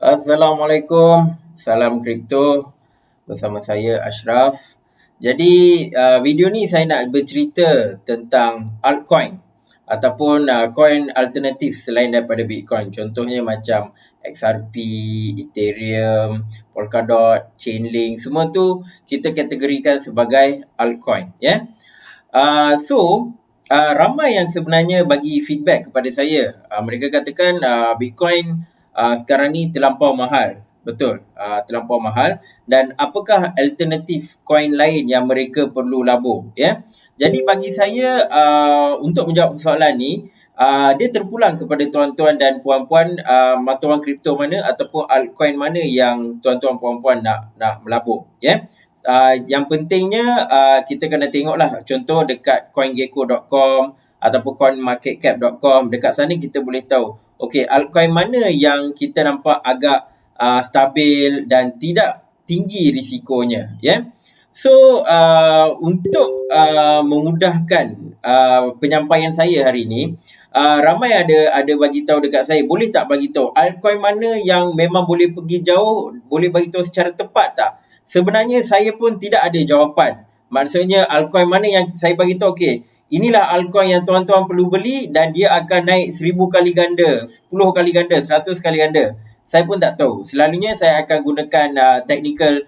Assalamualaikum, salam kripto bersama saya Ashraf. Jadi video ni saya nak bercerita tentang altcoin ataupun coin alternatif selain daripada Bitcoin. Contohnya macam XRP, Ethereum, Polkadot, Chainlink, semua tu kita kategorikan sebagai altcoin, ya. Ramai yang sebenarnya bagi feedback kepada saya. Mereka katakan Bitcoin sekarang ni terlampau mahal. Betul, terlampau mahal. Dan apakah alternatif coin lain yang mereka perlu labur, ya? Jadi bagi saya untuk menjawab soalan ni, dia terpulang kepada tuan-tuan dan puan-puan, mata wang kripto mana ataupun altcoin mana yang tuan-tuan puan-puan nak melabur, ya. Yang pentingnya kita kena tengoklah contoh dekat coingecko.com ataupun coinmarketcap.com. Dekat sana kita boleh tahu okey, altcoin mana yang kita nampak agak stabil dan tidak tinggi risikonya, ya. So untuk memudahkan penyampaian saya hari ini, ramai ada bagi tahu dekat saya, boleh tak bagi tahu altcoin mana yang memang boleh pergi jauh, boleh bagi tahu secara tepat tak? Sebenarnya saya pun tidak ada jawapan. Maksudnya altcoin mana yang saya bagi tahu, okey, inilah altcoin yang tuan-tuan perlu beli dan dia akan naik 1000 kali ganda, 10 kali ganda, 100 kali ganda. Saya pun tak tahu. Selalunya saya akan gunakan technical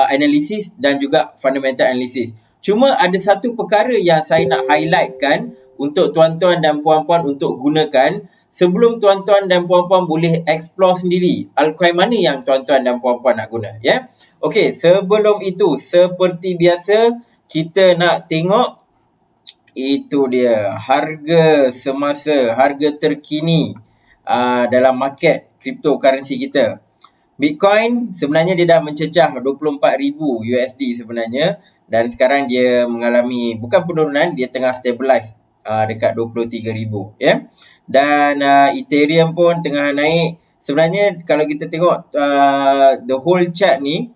analysis dan juga fundamental analysis. Cuma ada satu perkara yang saya nak highlightkan untuk tuan-tuan dan puan-puan untuk gunakan sebelum tuan-tuan dan puan-puan boleh explore sendiri altcoin mana yang tuan-tuan dan puan-puan nak guna, ya. Okey, sebelum itu seperti biasa kita nak tengok itu dia harga semasa, harga terkini dalam market cryptocurrency kita. Bitcoin sebenarnya dia dah mencecah 24,000 USD sebenarnya, dan sekarang dia mengalami bukan penurunan, dia tengah stabilize dekat 23,000, ya. Dan Ethereum pun tengah naik. Sebenarnya kalau kita tengok the whole chart ni,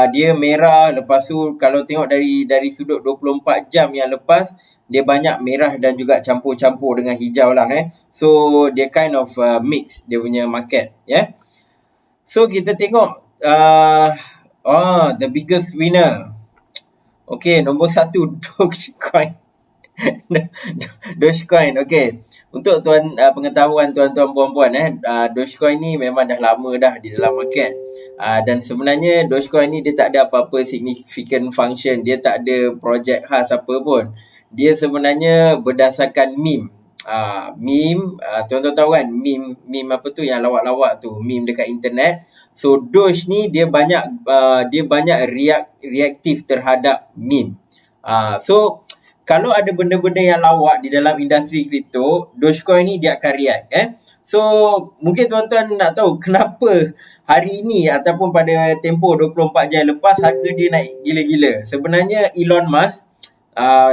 dia merah, lepas tu kalau tengok dari sudut 24 jam yang lepas, dia banyak merah dan juga campur-campur dengan hijau lah, So dia kind of mix dia punya market, ya. So kita tengok the biggest winner. Okay, nombor 1 Dogecoin. Dogecoin, okay. Untuk pengetahuan tuan-tuan puan-puan, Dogecoin ni memang dah lama dah di dalam market. Dan sebenarnya Dogecoin ni dia tak ada apa-apa significant function, dia tak ada projek khas apa pun. Dia sebenarnya berdasarkan meme. Tuan-tuan tahu kan meme apa tu yang lawak-lawak tu, meme dekat internet. So Doge ni dia banyak reaktif terhadap meme. So kalau ada benda-benda yang lawak di dalam industri kripto, Dogecoin ni dia akan react, So mungkin tuan-tuan nak tahu kenapa hari ini ataupun pada tempoh 24 jam lepas harga dia naik gila-gila. Sebenarnya Elon Musk,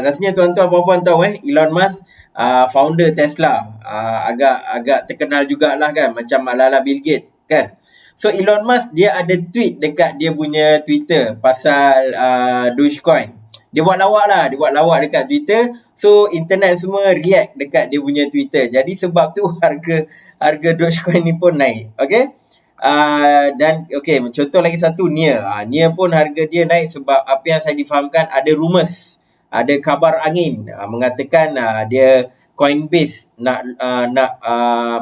rasanya tuan-tuan puan-puan tahu Elon Musk, founder Tesla, agak terkenal jugalah kan, macam ala-ala Bill Gates kan. So Elon Musk dia ada tweet dekat dia punya Twitter pasal Dogecoin. Dia buat lawak dekat Twitter. So internet semua react dekat dia punya Twitter. Jadi sebab tu harga Dogecoin ni pun naik. Okay. Dan okay, contoh lagi satu Near. Near pun harga dia naik sebab apa yang saya difahamkan, ada rumors, ada kabar angin mengatakan dia Coinbase nak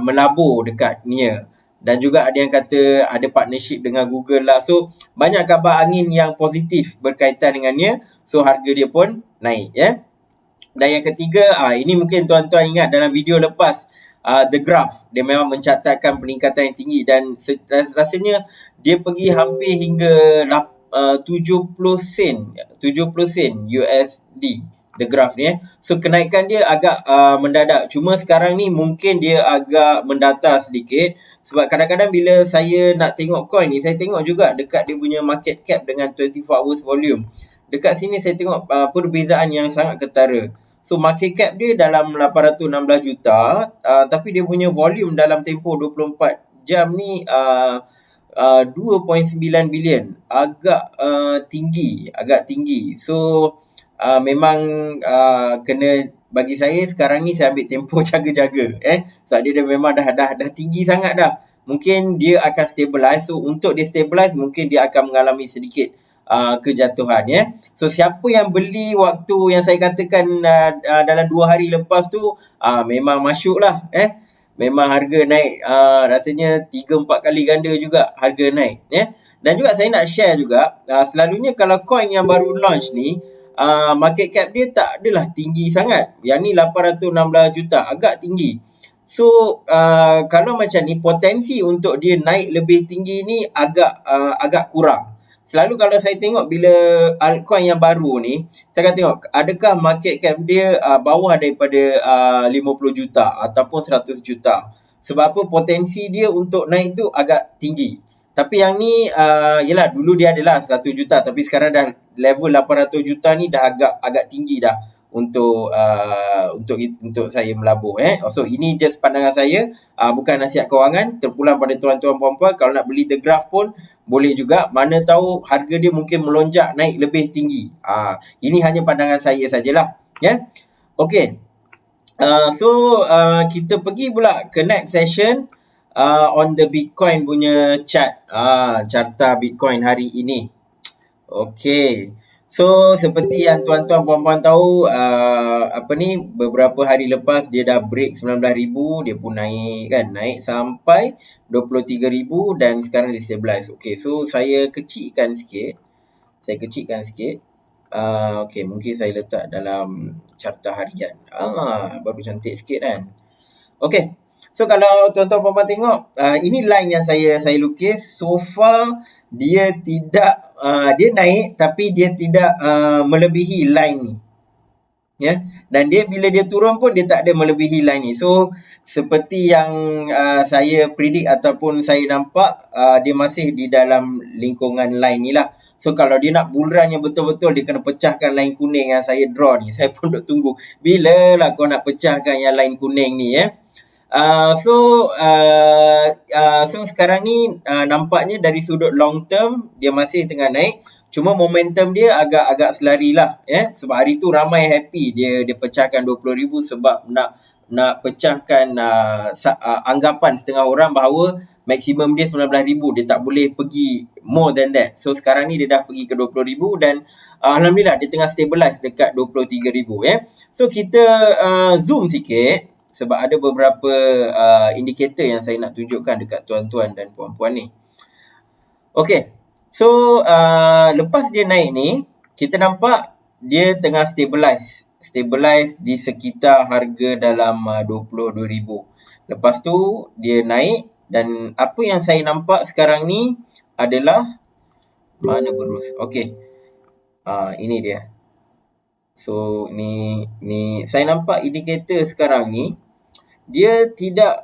melabur dekat Near. Dan juga ada yang kata ada partnership dengan Google lah. So banyak kabar angin yang positif berkaitan dengannya. So harga dia pun naik, ya. Dan yang ketiga, ini mungkin tuan-tuan ingat dalam video lepas, The Graph, dia memang mencatatkan peningkatan yang tinggi dan rasanya dia pergi hampir hingga 70 sen USD, The Graph ni. So kenaikan dia agak mendadak. Cuma sekarang ni mungkin dia agak mendatar sedikit, sebab kadang-kadang bila saya nak tengok coin ni, saya tengok juga dekat dia punya market cap dengan 24 hours volume. Dekat sini saya tengok perbezaan yang sangat ketara. So market cap dia dalam 816 juta, tapi dia punya volume dalam tempoh 24 jam ni 2.9 bilion. Agak tinggi. So memang kena, bagi saya sekarang ni saya ambil tempoh jaga-jaga, sebab dia memang dah tinggi sangat dah. mungkin dia akan stabilize. So untuk dia stabilize, mungkin dia akan mengalami sedikit kejatuhan, ya. So siapa yang beli waktu yang saya katakan dalam 2 hari lepas tu, memang masuk lah, memang harga naik, rasanya 3-4 kali ganda juga harga naik, ya. Dan juga saya nak share juga, selalunya kalau coin yang baru launch ni, market cap dia tak adalah tinggi sangat. Yang ni 816 juta, agak tinggi. So kalau macam ni, potensi untuk dia naik lebih tinggi ni agak kurang. Selalu kalau saya tengok bila altcoin yang baru ni, saya akan tengok adakah market cap dia bawah daripada 50 juta ataupun 100 juta. Sebab apa, potensi dia untuk naik tu agak tinggi. Tapi yang ni yelah, dulu dia adalah 100 juta, tapi sekarang dah level 800 juta ni dah agak tinggi dah untuk saya melabur, So ini just pandangan saya, bukan nasihat kewangan. Terpulang pada tuan-tuan puan-puan, kalau nak beli The Graph pun boleh juga, mana tahu harga dia mungkin melonjak naik lebih tinggi. Ini hanya pandangan saya sajalah, ya. Okey. So kita pergi pula ke next session, on the Bitcoin punya chart, carta Bitcoin hari ini. Okey. So seperti yang tuan-tuan puan-puan tahu, beberapa hari lepas dia dah break 19,000, dia pun naik kan, naik sampai 23,000 dan sekarang dia stabilize. Okey, so saya kecilkan sikit. Okey, mungkin saya letak dalam carta harian. Baru cantik sikit kan. Okey. So kalau tuan-tuan puan-puan tengok, ini line yang saya lukis. So far dia tidak dia naik, tapi dia tidak melebihi line ni, ya. Dan dia bila dia turun pun dia tak ada melebihi line ni. So seperti yang saya predict ataupun saya nampak, dia masih di dalam lingkungan line ni lah. So kalau dia nak bull run yang betul-betul, dia kena pecahkan line kuning yang saya draw ni. Saya pun duk tunggu, bila lah kau nak pecahkan yang line kuning ni, ya. So sekarang ni nampaknya dari sudut long term dia masih tengah naik. Cuma momentum dia agak selari lah, ya. Sebab hari tu ramai happy dia pecahkan 20,000 sebab nak pecahkan anggapan setengah orang bahawa maksimum dia 19,000, dia tak boleh pergi more than that. So sekarang ni dia dah pergi ke 20,000 dan alhamdulillah dia tengah stabilize dekat 23,000, ya. So kita zoom sikit sebab ada beberapa indikator yang saya nak tunjukkan dekat tuan-tuan dan puan-puan ni. Okey. So lepas dia naik ni, kita nampak dia tengah stabilize di sekitar harga dalam 22,000. Lepas tu dia naik, dan apa yang saya nampak sekarang ni adalah mana berus. Okey. Ini dia. So ni saya nampak indikator sekarang ni dia tidak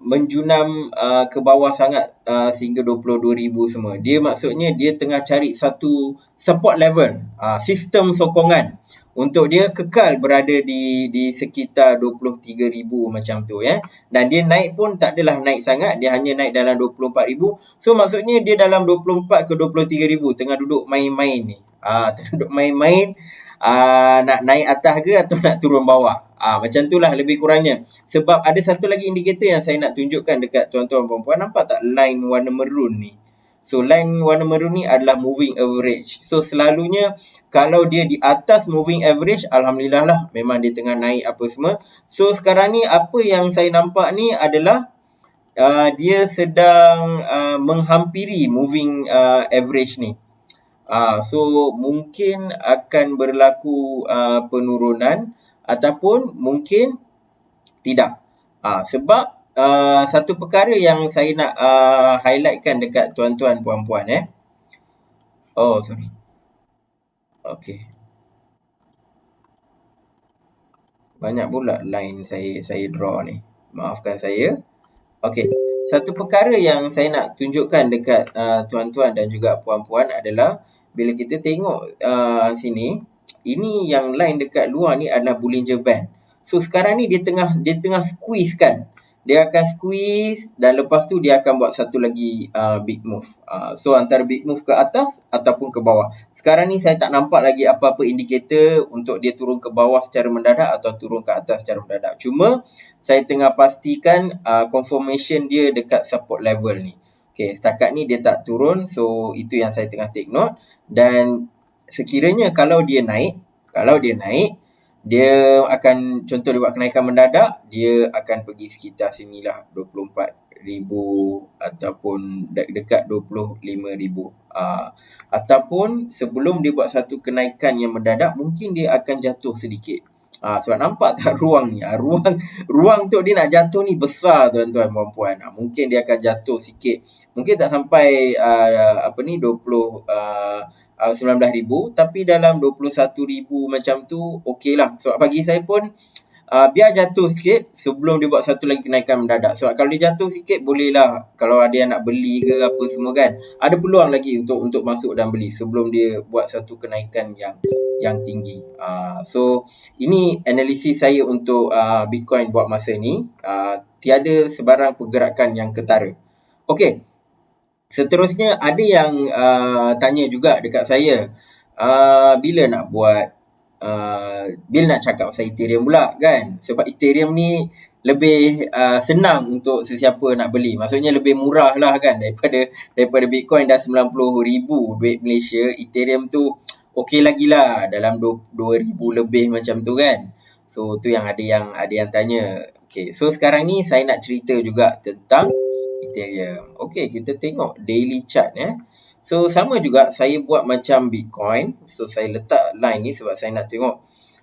menjunam ke bawah sangat sehingga 22,000 semua. Dia maksudnya dia tengah cari satu support level, sistem sokongan untuk dia kekal berada di sekitar 23,000 macam tu, ya. Dan dia naik pun tak adalah naik sangat, dia hanya naik dalam 24,000. So maksudnya dia dalam 24 ke 23,000 tengah duduk main-main ni. Tengah duduk main-main, nak naik atas ke atau nak turun bawah. Macam itulah lebih kurangnya. Sebab ada satu lagi indikator yang saya nak tunjukkan dekat tuan-tuan puan-puan. Nampak tak line warna merun ni? So line warna merun ni adalah moving average. So selalunya kalau dia di atas moving average, alhamdulillah lah, memang dia tengah naik apa semua. So sekarang ni apa yang saya nampak ni adalah dia sedang menghampiri moving average ni. So mungkin akan berlaku penurunan ataupun mungkin tidak. Sebab satu perkara yang saya nak highlightkan dekat tuan-tuan puan-puan, sorry. Okey. Banyak pula line saya draw ni. Maafkan saya. Okey. Satu perkara yang saya nak tunjukkan dekat tuan-tuan dan juga puan-puan adalah bila kita tengok sini, ini yang line dekat luar ni adalah Bollinger Band. So sekarang ni dia tengah squeeze kan. dia akan squeeze dan lepas tu dia akan buat satu lagi big move. So antara big move ke atas ataupun ke bawah. Sekarang ni saya tak nampak lagi apa-apa indikator untuk dia turun ke bawah secara mendadak atau turun ke atas secara mendadak. Cuma saya tengah pastikan confirmation dia dekat support level ni. Okay, setakat ni dia tak turun, so itu yang saya tengah take note. Dan sekiranya kalau dia naik, dia akan, contoh dia buat kenaikan mendadak, dia akan pergi sekitar sinilah 24,000 ataupun dekat 25,000. Ataupun sebelum dia buat satu kenaikan yang mendadak, mungkin dia akan jatuh sedikit. Sebab nampak tak ruang ni? Ruang untuk dia nak jatuh ni besar, tuan-tuan dan puan-puan. Mungkin dia akan jatuh sikit. Mungkin tak sampai 19,000, tapi dalam 21,000 macam tu okey lah. Sebab bagi saya pun biar jatuh sikit sebelum dia buat satu lagi kenaikan mendadak. Sebab kalau dia jatuh sikit, bolehlah kalau ada yang nak beli ke apa semua kan, ada peluang lagi untuk masuk dan beli sebelum dia buat satu kenaikan yang tinggi. So ini analisis saya untuk Bitcoin buat masa ni. Tiada sebarang pergerakan yang ketara. Okey. Seterusnya ada yang tanya juga dekat saya, bila nak buat bila nak cakap pasal Ethereum pula kan. Sebab Ethereum ni lebih senang untuk sesiapa nak beli. Maksudnya lebih murah lah kan daripada Bitcoin dah 90,000 duit Malaysia. Ethereum tu okey lagi lah dalam 2,000 lebih macam tu kan. So tu yang ada yang tanya. Okay, so sekarang ni saya nak cerita juga tentang Ethereum. Okey, kita tengok daily chart So sama juga saya buat macam Bitcoin. So saya letak line ni sebab saya nak tengok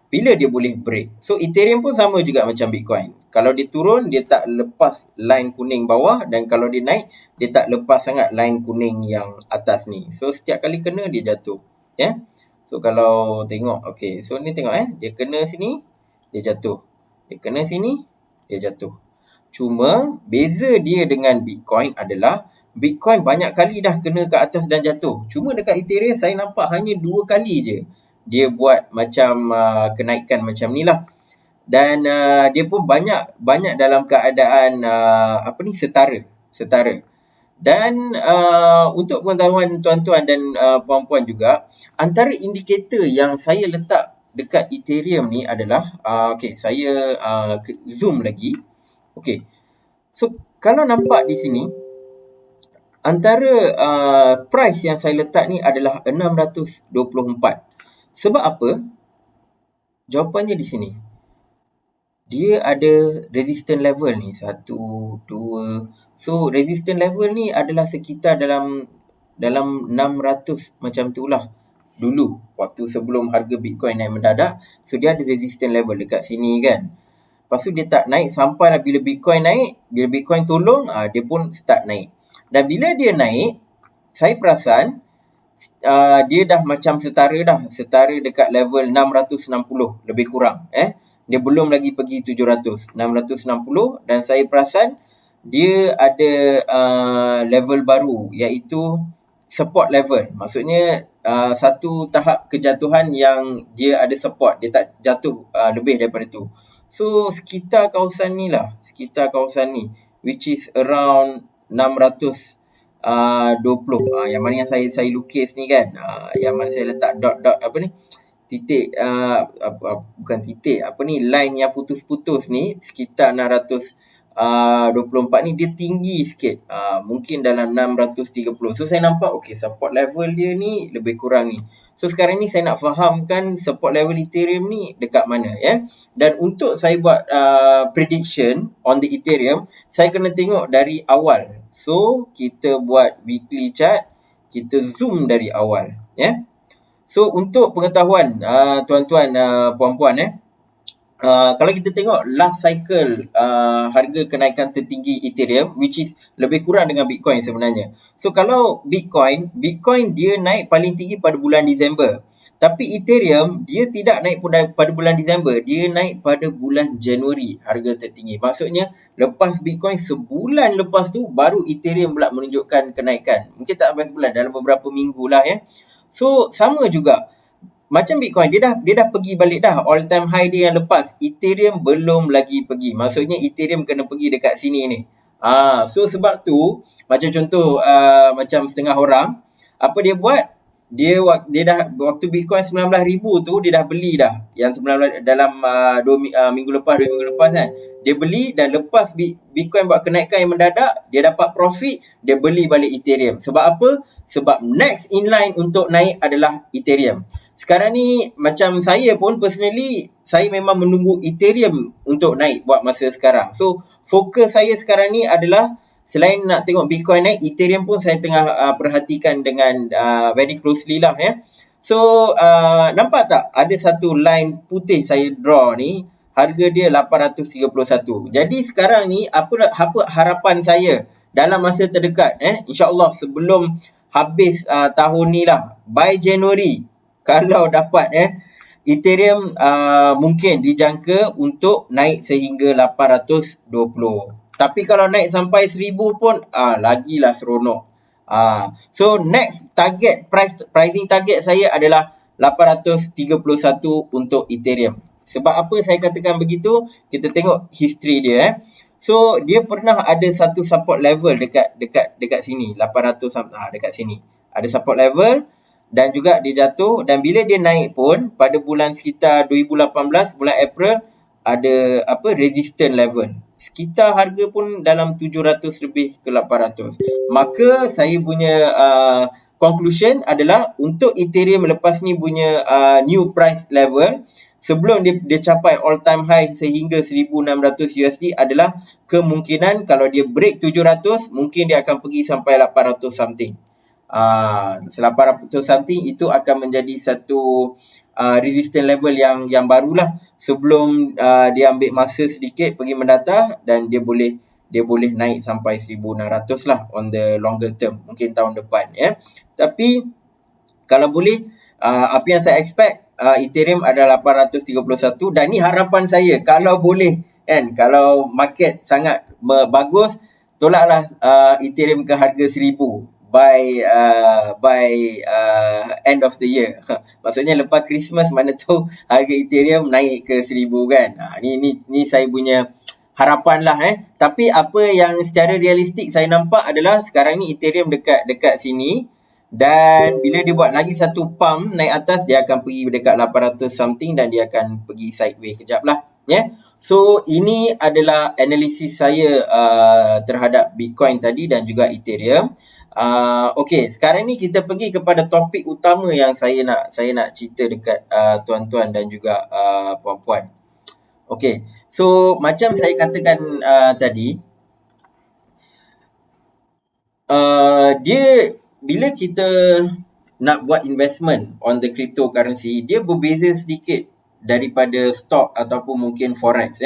bila dia boleh break. So Ethereum pun sama juga macam Bitcoin. Kalau dia turun, dia tak lepas line kuning bawah, dan kalau dia naik, dia tak lepas sangat line kuning yang atas ni. So setiap kali kena dia jatuh. So kalau tengok, okey. So ni tengok dia kena sini, dia jatuh. Dia kena sini, dia jatuh. Cuma beza dia dengan Bitcoin adalah Bitcoin banyak kali dah kena ke atas dan jatuh. Cuma dekat Ethereum saya nampak hanya 2 kali je dia buat macam kenaikan macam ni lah. Dan dia pun banyak dalam keadaan setara. Dan untuk pengetahuan tuan-tuan dan puan-puan juga, antara indikator yang saya letak dekat Ethereum ni adalah okey, saya zoom lagi. Okey. So kalau nampak di sini, antara price yang saya letak ni adalah 624. Sebab apa? Jawapannya di sini. Dia ada resistance level ni, 1, 2. So resistance level ni adalah sekitar dalam 600 macam tu lah. Dulu waktu sebelum harga Bitcoin naik mendadak, so dia ada resistance level dekat sini kan. Lepas tu dia tak naik sampailah bila Bitcoin naik. Bila Bitcoin tolong, dia pun start naik. Dan bila dia naik, saya perasan dia dah macam setara dekat level 660 lebih kurang. Dia belum lagi pergi 700, 660, dan saya perasan dia ada level baru, iaitu support level. Maksudnya satu tahap kejatuhan yang dia ada support, dia tak jatuh lebih daripada tu. So sekitar kawasan ni, which is around 620. Yang mana yang saya lukis ni kan, yang mana saya letak dot titik, bukan titik, line yang putus-putus ni, sekitar 624 ni dia tinggi sikit, mungkin dalam 630. So saya nampak support level dia ni lebih kurang ni. So sekarang ni saya nak fahamkan support level Ethereum ni dekat mana Dan untuk saya buat prediction on the Ethereum, saya kena tengok dari awal. So kita buat weekly chart, kita zoom dari awal So untuk pengetahuan tuan-tuan, puan-puan kalau kita tengok last cycle harga kenaikan tertinggi Ethereum, which is lebih kurang dengan Bitcoin sebenarnya. So kalau Bitcoin dia naik paling tinggi pada bulan Disember. Tapi Ethereum dia tidak naik pada bulan Disember, dia naik pada bulan Januari harga tertinggi. Maksudnya lepas Bitcoin sebulan lepas tu baru Ethereum pula menunjukkan kenaikan. Mungkin tak sampai sebulan, dalam beberapa minggu lah So sama juga macam Bitcoin, dia dah pergi balik dah. All time high dia yang lepas. Ethereum belum lagi pergi. Maksudnya Ethereum kena pergi dekat sini ni. So sebab tu, macam contoh macam setengah orang, apa dia buat? Dia dah waktu Bitcoin 19,000 tu dia dah beli dah. Yang 19 dalam 2 minggu lepas, 2 minggu lepas kan. Dia beli dan lepas Bitcoin buat kenaikan yang mendadak, dia dapat profit, dia beli balik Ethereum. Sebab apa? Sebab next in line untuk naik adalah Ethereum. Sekarang ni macam saya pun personally, saya memang menunggu Ethereum untuk naik buat masa sekarang. So fokus saya sekarang ni adalah selain nak tengok Bitcoin naik, Ethereum pun saya tengah perhatikan dengan very closely lah ya. So nampak tak ada satu line putih saya draw ni, harga dia 831. Jadi sekarang ni apa harapan saya dalam masa terdekat insya-Allah sebelum habis tahun ni lah, by January kalau dapat Ethereum mungkin dijangka untuk naik sehingga 820. Tapi kalau naik sampai 1000 pun lagilah seronok. So next target pricing target saya adalah 831 untuk Ethereum. Sebab apa saya katakan begitu? Kita tengok history dia So dia pernah ada satu support level dekat sini 800 dekat sini. Ada support level dan juga dia jatuh, dan bila dia naik pun pada bulan sekitar 2018 bulan April ada resistance level. Sekitar harga pun dalam 700 lebih ke 800. Maka saya punya conclusion adalah untuk Ethereum lepas ni punya new price level sebelum dia capai all time high sehingga 1600 USD adalah kemungkinan kalau dia break 700 mungkin dia akan pergi sampai 800 something. 800 something itu akan menjadi satu resistance level yang barulah sebelum dia ambil masa sedikit pergi mendata dan dia boleh naik sampai 1600 lah on the longer term, mungkin tahun depan Tapi kalau boleh apa yang saya expect Ethereum adalah 831 dan ni harapan saya kalau boleh kalau market sangat bagus, tolaklah Ethereum ke harga 1000 by end of the year. Maksudnya lepas Christmas mana tahu harga Ethereum naik ke 1000 kan. Ni saya punya harapan lah Tapi apa yang secara realistik saya nampak adalah sekarang ni Ethereum dekat sini, dan bila dia buat lagi satu pump naik atas, dia akan pergi dekat 800 something dan dia akan pergi sideways kejap lah So ini adalah analisis saya terhadap Bitcoin tadi dan juga Ethereum. Okey, sekarang ni kita pergi kepada topik utama yang saya nak cerita dekat tuan-tuan dan juga puan-puan. Okey, so macam saya katakan tadi, dia bila kita nak buat investment on the cryptocurrency, dia berbeza sedikit daripada stock ataupun mungkin forex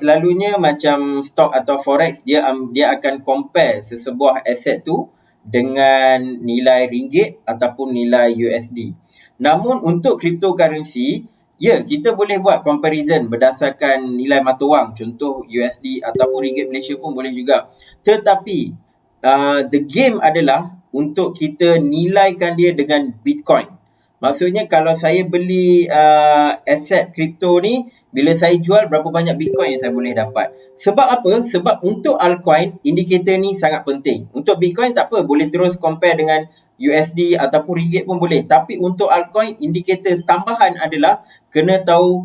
Selalunya macam stock atau forex, dia akan compare sesebuah aset tu dengan nilai ringgit ataupun nilai USD. Namun untuk cryptocurrency, kita boleh buat comparison berdasarkan nilai mata wang, contoh USD ataupun ringgit Malaysia pun boleh juga. Tetapi the game adalah untuk kita nilaikan dia dengan Bitcoin. Maksudnya kalau saya beli aset kripto ni, bila saya jual berapa banyak Bitcoin yang saya boleh dapat. Sebab apa? Sebab untuk altcoin, indikator ni sangat penting. Untuk Bitcoin tak apa, boleh terus compare dengan USD ataupun ringgit pun boleh. Tapi untuk altcoin, indikator tambahan adalah kena tahu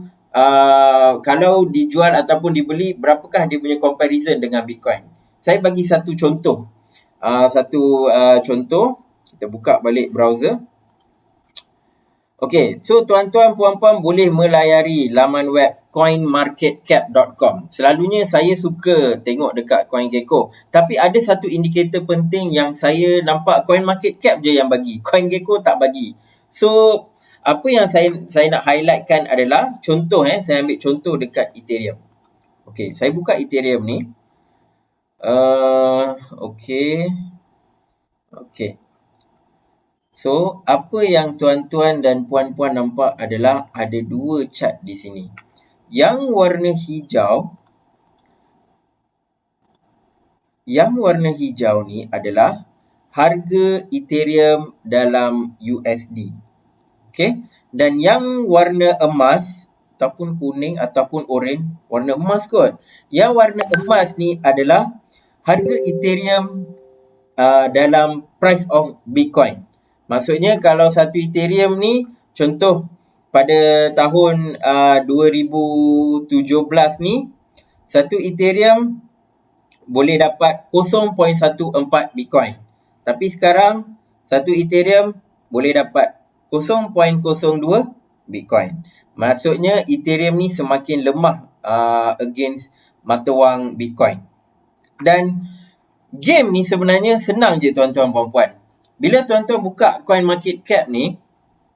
kalau dijual ataupun dibeli, berapakah dia punya comparison dengan Bitcoin. Saya bagi satu contoh. Contoh, kita buka balik browser. Okey, so tuan-tuan puan-puan boleh melayari laman web coinmarketcap.com. Selalunya saya suka tengok dekat CoinGecko, tapi ada satu indikator penting yang saya nampak CoinMarketCap je yang bagi. CoinGecko tak bagi. So, apa yang saya nak highlightkan adalah contoh saya ambil contoh dekat Ethereum. Okey, saya buka Ethereum ni. Okey. So, apa yang tuan-tuan dan puan-puan nampak adalah ada dua chart di sini. Yang warna hijau ni adalah harga Ethereum dalam USD. Okay. Dan yang warna emas ataupun kuning ataupun oranye, warna emas kot. Yang warna emas ni adalah harga Ethereum dalam price of Bitcoin. Maksudnya kalau satu Ethereum ni, contoh pada tahun 2017 ni, satu Ethereum boleh dapat 0.14 Bitcoin. Tapi sekarang satu Ethereum boleh dapat 0.02 Bitcoin. Maksudnya Ethereum ni semakin lemah against mata wang Bitcoin. Dan game ni sebenarnya senang je tuan-tuan puan-puan. Bila tuan-tuan buka coin market cap ni,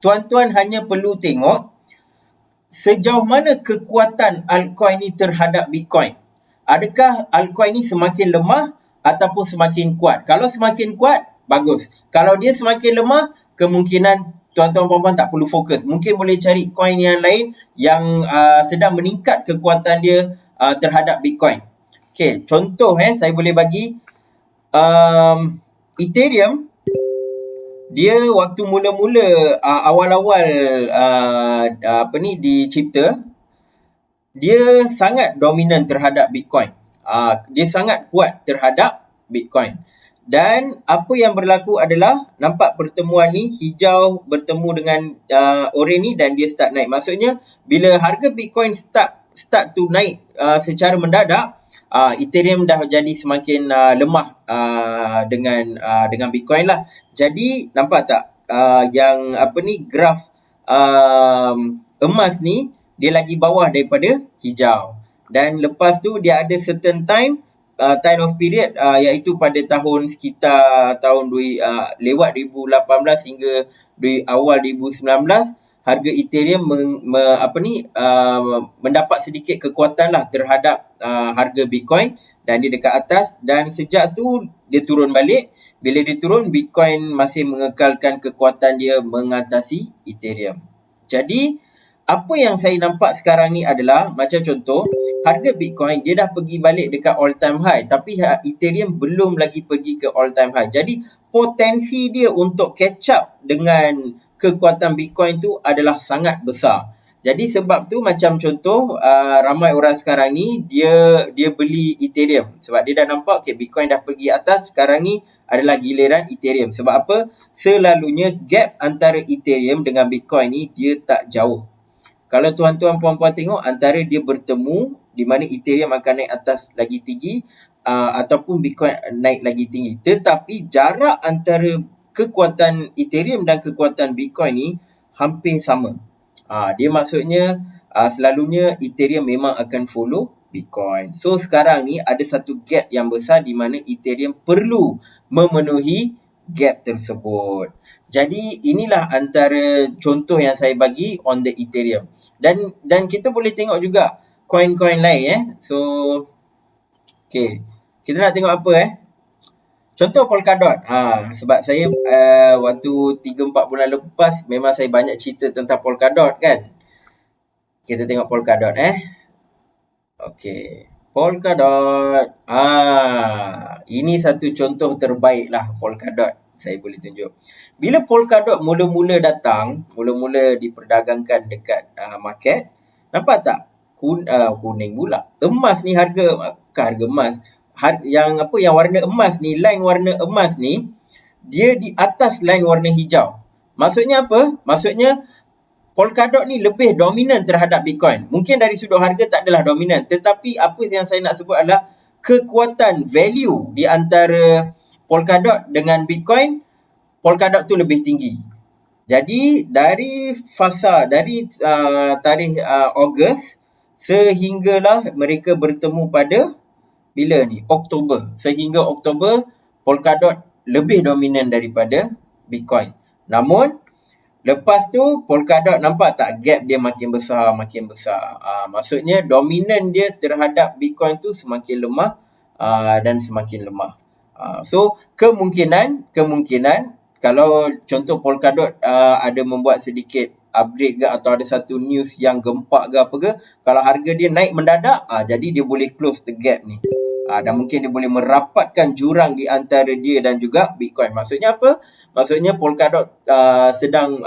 tuan-tuan hanya perlu tengok sejauh mana kekuatan altcoin ni terhadap Bitcoin. Adakah altcoin ni semakin lemah ataupun semakin kuat? Kalau semakin kuat, bagus. Kalau dia semakin lemah, kemungkinan tuan-tuan puan-puan tak perlu fokus. Mungkin boleh cari coin yang lain yang sedang meningkat kekuatan dia terhadap Bitcoin. Okay, contoh saya boleh bagi Ethereum. Dia waktu mula-mula awal-awal dicipta, dia sangat dominan terhadap Bitcoin. Dia sangat kuat terhadap Bitcoin. Dan apa yang berlaku adalah, nampak pertemuan ni, hijau bertemu dengan oranye ni dan dia start naik. Maksudnya bila harga Bitcoin start to naik secara mendadak, Ethereum dah jadi semakin lemah dengan Bitcoin lah. Jadi nampak tak graf emas ni dia lagi bawah daripada hijau. Dan lepas tu dia ada certain time of period iaitu pada tahun sekitar lewat 2018 hingga awal 2019, harga Ethereum mendapat sedikit kekuatan lah terhadap harga Bitcoin dan dia dekat atas, dan sejak tu dia turun balik. Bila dia turun, Bitcoin masih mengekalkan kekuatan dia mengatasi Ethereum. Jadi apa yang saya nampak sekarang ni adalah, macam contoh, harga Bitcoin dia dah pergi balik dekat all time high, tapi Ethereum belum lagi pergi ke all time high. Jadi potensi dia untuk catch up dengan kekuatan Bitcoin tu adalah sangat besar. Jadi sebab tu macam contoh ramai orang sekarang ni dia beli Ethereum sebab dia dah nampak Bitcoin dah pergi atas, sekarang ni adalah giliran Ethereum. Sebab apa? Selalunya gap antara Ethereum dengan Bitcoin ni dia tak jauh. Kalau tuan-tuan puan-puan tengok, antara dia bertemu di mana Ethereum akan naik atas lagi tinggi ataupun Bitcoin naik lagi tinggi. Tetapi jarak antara kekuatan Ethereum dan kekuatan Bitcoin ni hampir sama. Dia maksudnya selalunya Ethereum memang akan follow Bitcoin. So sekarang ni ada satu gap yang besar di mana Ethereum perlu memenuhi gap tersebut. Jadi inilah antara contoh yang saya bagi on the Ethereum. Dan kita boleh tengok juga coin-coin lain So okay, kita nak tengok apa contoh Polkadot. Sebab saya waktu 3-4 bulan lepas memang saya banyak cerita tentang Polkadot kan. Kita tengok Polkadot Okay, Polkadot. Ini satu contoh terbaik lah Polkadot. Saya boleh tunjuk. Bila Polkadot mula-mula datang, mula-mula diperdagangkan dekat market, nampak tak? Kuning pula. Emas ni harga emas. Yang warna emas ni, line warna emas ni, dia di atas line warna hijau. Maksudnya apa? Maksudnya Polkadot ni lebih dominan terhadap Bitcoin. Mungkin dari sudut harga tak adalah dominan, tetapi apa yang saya nak sebut adalah kekuatan value di antara Polkadot dengan Bitcoin, Polkadot tu lebih tinggi. Jadi dari tarikh Ogos sehinggalah mereka bertemu pada bila ni? Oktober. Sehingga Oktober, Polkadot lebih dominan daripada Bitcoin. Namun lepas tu Polkadot nampak tak gap dia makin besar. Maksudnya dominan dia terhadap Bitcoin tu semakin lemah dan semakin lemah. So kemungkinan kalau contoh Polkadot ada membuat sedikit upgrade ke atau ada satu news yang gempak ke apa ke, kalau harga dia naik mendadak, jadi dia boleh close the gap ni. dan mungkin dia boleh merapatkan jurang di antara dia dan juga Bitcoin. Maksudnya apa? Maksudnya Polkadot sedang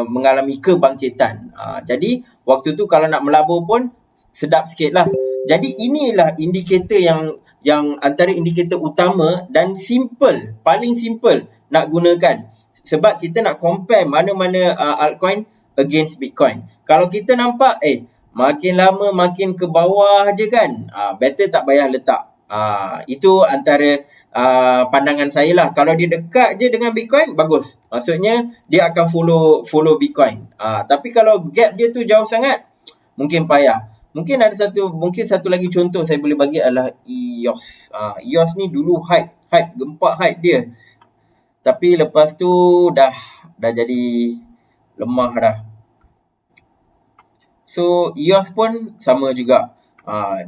mengalami kebangkitan. Jadi waktu tu kalau nak melabur pun sedap sikit lah. Jadi inilah indikator yang antara indikator utama dan simple, paling simple nak gunakan. Sebab kita nak compare mana-mana altcoin against Bitcoin. Kalau kita nampak makin lama makin ke bawah je kan, better tak payah letak. Itu antara pandangan saya lah. Kalau dia dekat je dengan Bitcoin, bagus. Maksudnya dia akan follow Bitcoin. Tapi kalau gap dia tu jauh sangat, mungkin payah. Mungkin satu lagi contoh saya boleh bagi adalah EOS. EOS ni dulu gempak hype dia. Tapi lepas tu dah jadi lemah dah. So EOS pun sama juga.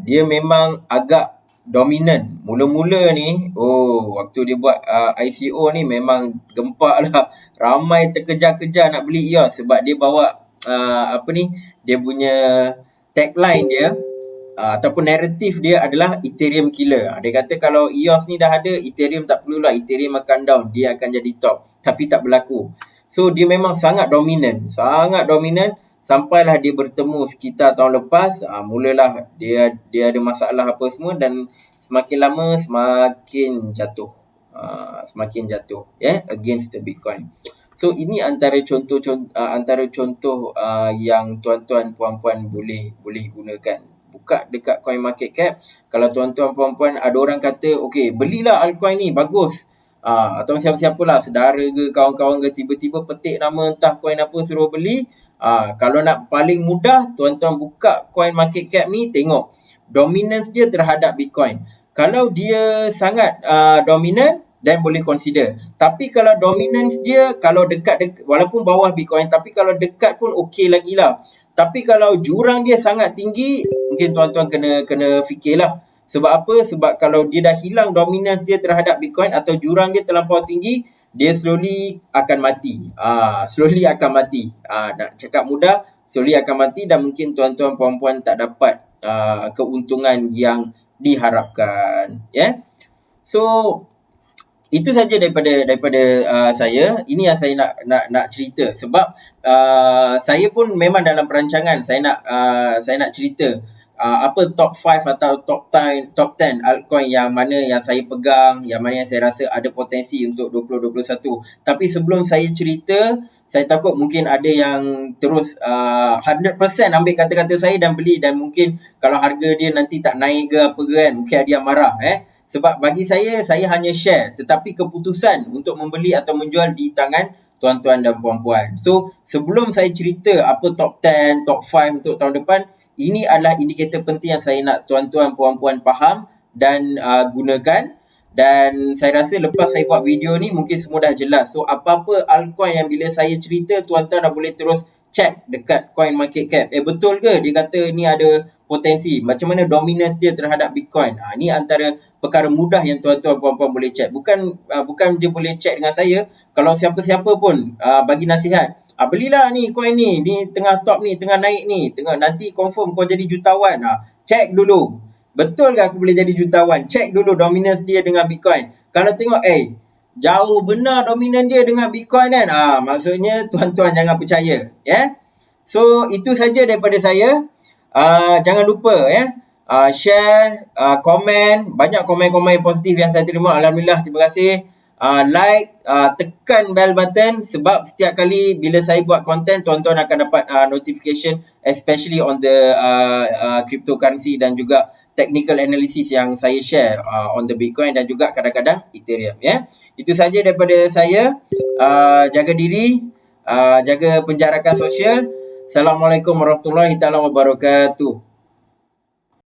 Dia memang agak dominan. Mula-mula ni, waktu dia buat ICO ni memang gempak lah. Ramai terkejar-kejar nak beli EOS sebab dia bawa dia punya tagline dia ataupun naratif dia adalah Ethereum killer. Dia kata kalau EOS ni dah ada, Ethereum tak perlulah, Ethereum akan down, dia akan jadi top. Tapi tak berlaku. So dia memang sangat dominan sampailah dia bertemu sekitar tahun lepas, mulalah dia ada masalah apa semua dan semakin lama semakin jatuh. Against the Bitcoin. So ini antara contoh yang tuan-tuan puan-puan boleh gunakan. Buka dekat coin market cap. Kalau tuan-tuan puan-puan ada orang kata, okey, belilah altcoin ni, bagus. Atau siapa-siapalah, saudara ke, kawan-kawan ke, tiba-tiba petik nama entah coin apa suruh beli. Kalau nak paling mudah, tuan-tuan buka coin market cap ni, tengok dominance dia terhadap Bitcoin. Kalau dia sangat dominan, then boleh consider. Tapi kalau dominance dia, kalau dekat walaupun bawah Bitcoin, tapi kalau dekat pun okey lagi lah. Tapi kalau jurang dia sangat tinggi, mungkin tuan-tuan kena fikirlah. Sebab apa? Sebab kalau dia dah hilang dominance dia terhadap Bitcoin atau jurang dia terlampau tinggi, dia slowly akan mati. Nak cakap mudah, slowly akan mati dan mungkin tuan-tuan puan-puan tak dapat keuntungan yang diharapkan. So itu saja daripada saya. Ini yang saya nak cerita sebab saya pun memang dalam perancangan saya nak cerita apa top 5 atau top 10 altcoin yang mana yang saya pegang, yang mana yang saya rasa ada potensi untuk 2021. Tapi sebelum saya cerita, saya takut mungkin ada yang terus 100% ambil kata-kata saya dan beli, dan mungkin kalau harga dia nanti tak naik ke apa ke kan, mungkin ada yang marah sebab bagi saya hanya share, tetapi keputusan untuk membeli atau menjual di tangan tuan-tuan dan puan-puan. So, sebelum saya cerita apa top 10, top 5 untuk tahun depan, ini adalah indikator penting yang saya nak tuan-tuan puan-puan faham dan gunakan. Dan saya rasa lepas saya buat video ni, mungkin semua dah jelas. So, apa-apa altcoin yang bila saya cerita, tuan-tuan dah boleh terus check dekat coin market cap. Betul ke dia kata ni ada potensi? Macam mana dominance dia terhadap Bitcoin? Ni antara perkara mudah yang tuan-tuan puan-puan boleh check. Bukan je boleh check dengan saya. Kalau siapa-siapa pun bagi nasihat, belilah ni coin ni tengah top ni, tengah naik ni, nanti confirm kau jadi jutawan. Check dulu. Betul ke aku boleh jadi jutawan? Check dulu dominance dia dengan Bitcoin. Kalau tengok jauh benar dominan dia dengan Bitcoin kan, maksudnya tuan-tuan jangan percaya. So itu saja daripada saya. Jangan lupa share, komen. Banyak komen-komen positif yang saya terima. Alhamdulillah, terima kasih. Like, tekan bell button sebab setiap kali bila saya buat konten, tuan-tuan akan dapat notification, especially on the cryptocurrency dan juga technical analysis yang saya share on the Bitcoin dan juga kadang-kadang Ethereum. Itu saja daripada saya. Jaga diri, jaga penjarakan sosial. Assalamualaikum warahmatullahi wabarakatuh.